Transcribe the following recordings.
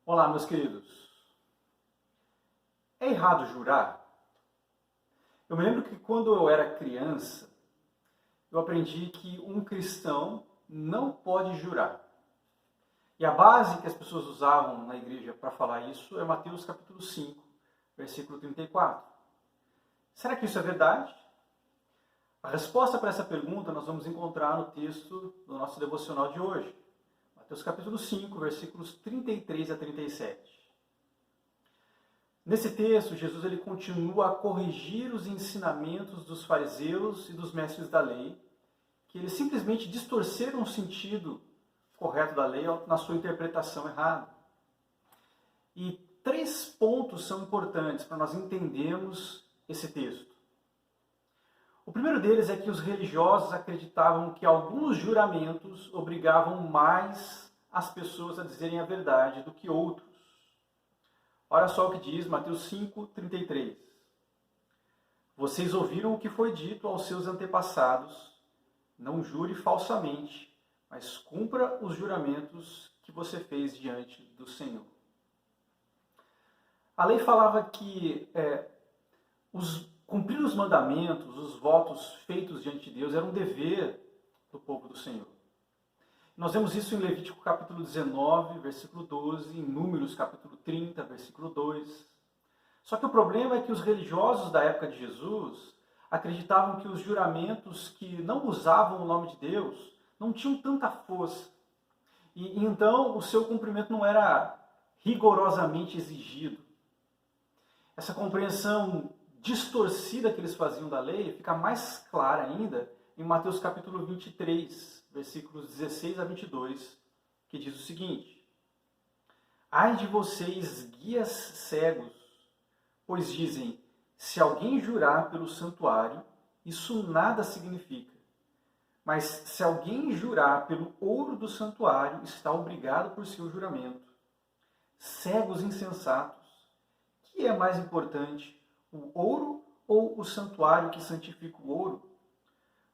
Olá, meus queridos. É errado jurar? Eu me lembro que quando eu era criança, eu aprendi que um cristão não pode jurar. E a base que as pessoas usavam na igreja para falar isso é Mateus capítulo 5, versículo 34. Será que isso é verdade? A resposta para essa pergunta nós vamos encontrar no texto do nosso devocional de hoje. Mateus capítulo 5, versículos 33 a 37. Nesse texto, Jesus ele continua a corrigir os ensinamentos dos fariseus e dos mestres da lei, que eles simplesmente distorceram o sentido correto da lei na sua interpretação errada. E 3 pontos são importantes para nós entendermos esse texto. O primeiro deles é que os religiosos acreditavam que alguns juramentos obrigavam mais as pessoas a dizerem a verdade do que outros. Olha só o que diz Mateus 5, 33. Vocês ouviram o que foi dito aos seus antepassados, não jure falsamente, mas cumpra os juramentos que você fez diante do Senhor. A lei falava que cumprir os mandamentos, os votos feitos diante de Deus, era um dever do povo do Senhor. Nós vemos isso em Levítico capítulo 19, versículo 12, em Números capítulo 30, versículo 2. Só que o problema é que os religiosos da época de Jesus acreditavam que os juramentos que não usavam o nome de Deus não tinham tanta força. E então o seu cumprimento não era rigorosamente exigido. Essa compreensão distorcida que eles faziam da lei fica mais clara ainda em Mateus capítulo 23, versículos 16 a 22, que diz o seguinte: Ai de vocês, guias cegos, pois dizem, se alguém jurar pelo santuário, isso nada significa. Mas se alguém jurar pelo ouro do santuário, está obrigado por seu juramento. Cegos insensatos, que é mais importante, o ouro ou o santuário que santifica o ouro?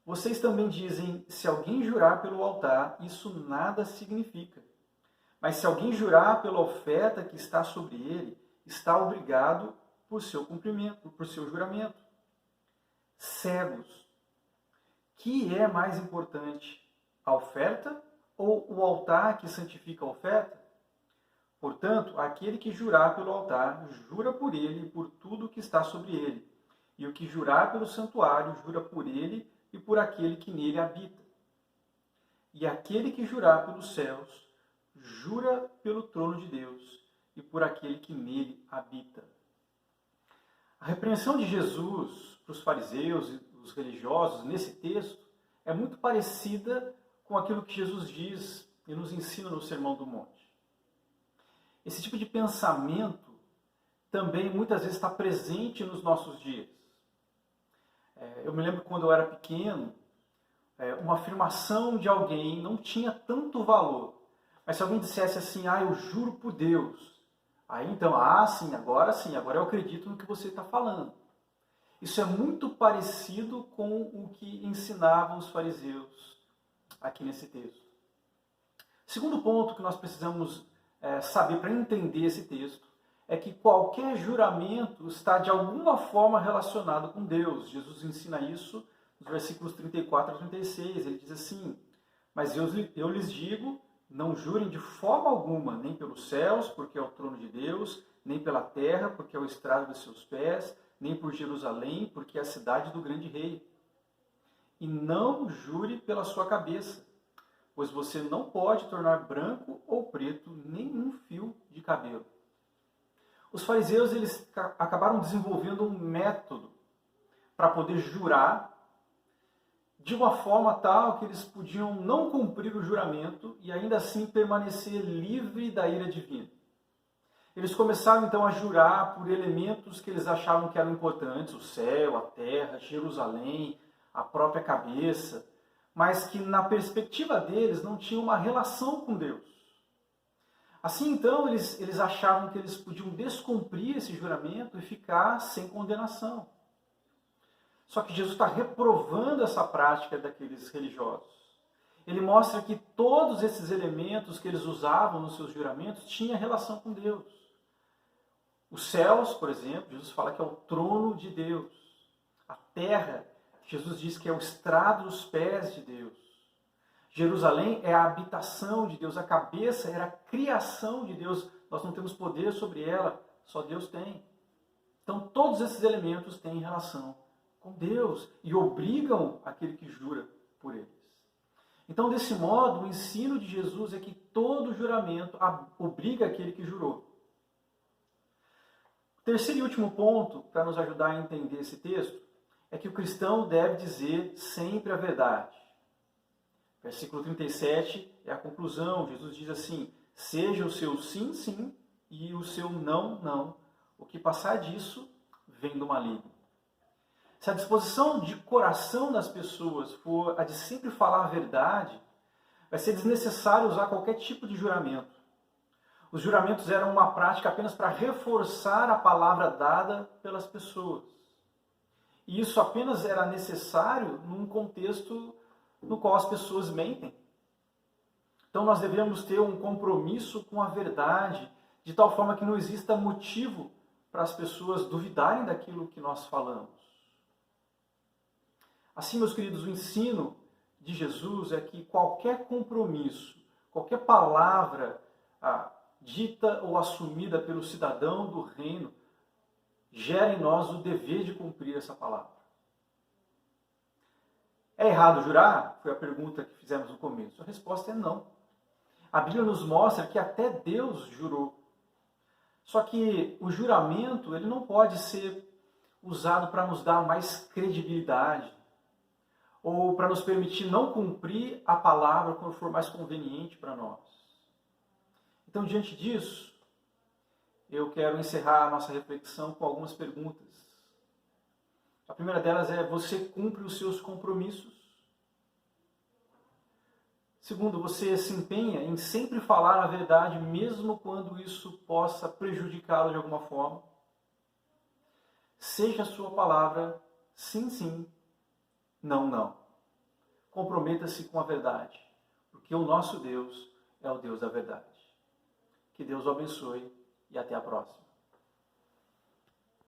Vocês também dizem, se alguém jurar pelo altar, isso nada significa. Mas se alguém jurar pela oferta que está sobre ele, está obrigado por seu cumprimento, por seu juramento. Cegos, que é mais importante, a oferta ou o altar que santifica a oferta? Portanto, aquele que jurar pelo altar, jura por ele e por tudo que está sobre ele. E o que jurar pelo santuário, jura por ele e por aquele que nele habita. E aquele que jurar pelos céus, jura pelo trono de Deus e por aquele que nele habita. A repreensão de Jesus para os fariseus e os religiosos nesse texto é muito parecida com aquilo que Jesus diz e nos ensina no Sermão do Monte. Esse tipo de pensamento também muitas vezes está presente nos nossos dias. Eu me lembro quando eu era pequeno, uma afirmação de alguém não tinha tanto valor. Mas se alguém dissesse assim, eu juro por Deus. Aí então, sim, agora eu acredito no que você está falando. Isso é muito parecido com o que ensinavam os fariseus aqui nesse texto. Segundo ponto que nós precisamos saber para entender esse texto é que qualquer juramento está de alguma forma relacionado com Deus. Jesus ensina isso nos versículos 34 a 36. Ele diz assim, mas eu lhes digo, não jurem de forma alguma, nem pelos céus, porque é o trono de Deus, nem pela terra, porque é o estrado de seus pés, nem por Jerusalém, porque é a cidade do grande rei. E não jure pela sua cabeça, pois você não pode tornar branco ou preto nenhum fio de cabelo. Os fariseus eles acabaram desenvolvendo um método para poder jurar de uma forma tal que eles podiam não cumprir o juramento e ainda assim permanecer livre da ira divina. Eles começaram então a jurar por elementos que eles achavam que eram importantes, o céu, a terra, Jerusalém, a própria cabeça, mas que na perspectiva deles não tinham uma relação com Deus. Assim então eles achavam que eles podiam descumprir esse juramento e ficar sem condenação. Só que Jesus está reprovando essa prática daqueles religiosos. Ele mostra que todos esses elementos que eles usavam nos seus juramentos tinham relação com Deus. Os céus, por exemplo, Jesus fala que é o trono de Deus. A terra, Jesus diz que é o estrado dos pés de Deus. Jerusalém é a habitação de Deus, a cabeça era a criação de Deus. Nós não temos poder sobre ela, só Deus tem. Então todos esses elementos têm relação com Deus e obrigam aquele que jura por eles. Então, desse modo, o ensino de Jesus é que todo juramento obriga aquele que jurou. O terceiro e último ponto, para nos ajudar a entender esse texto, é que o cristão deve dizer sempre a verdade. Versículo 37 é a conclusão. Jesus diz assim: seja o seu sim, sim, e o seu não, não. O que passar disso vem do maligno. Se a disposição de coração das pessoas for a de sempre falar a verdade, vai ser desnecessário usar qualquer tipo de juramento. Os juramentos eram uma prática apenas para reforçar a palavra dada pelas pessoas. E isso apenas era necessário num contexto no qual as pessoas mentem. Então nós devemos ter um compromisso com a verdade, de tal forma que não exista motivo para as pessoas duvidarem daquilo que nós falamos. Assim, meus queridos, o ensino de Jesus é que qualquer compromisso, qualquer palavra dita ou assumida pelo cidadão do reino, gera em nós o dever de cumprir essa palavra. É errado jurar? Foi a pergunta que fizemos no começo. A resposta é não. A Bíblia nos mostra que até Deus jurou. Só que o juramento ele não pode ser usado para nos dar mais credibilidade ou para nos permitir não cumprir a palavra quando for mais conveniente para nós. Então, diante disso, eu quero encerrar a nossa reflexão com algumas perguntas. A primeira delas é: você cumpre os seus compromissos? Segundo, você se empenha em sempre falar a verdade, mesmo quando isso possa prejudicá-lo de alguma forma? Seja a sua palavra sim, sim, não, não. Comprometa-se com a verdade, porque o nosso Deus é o Deus da verdade. Que Deus o abençoe e até a próxima.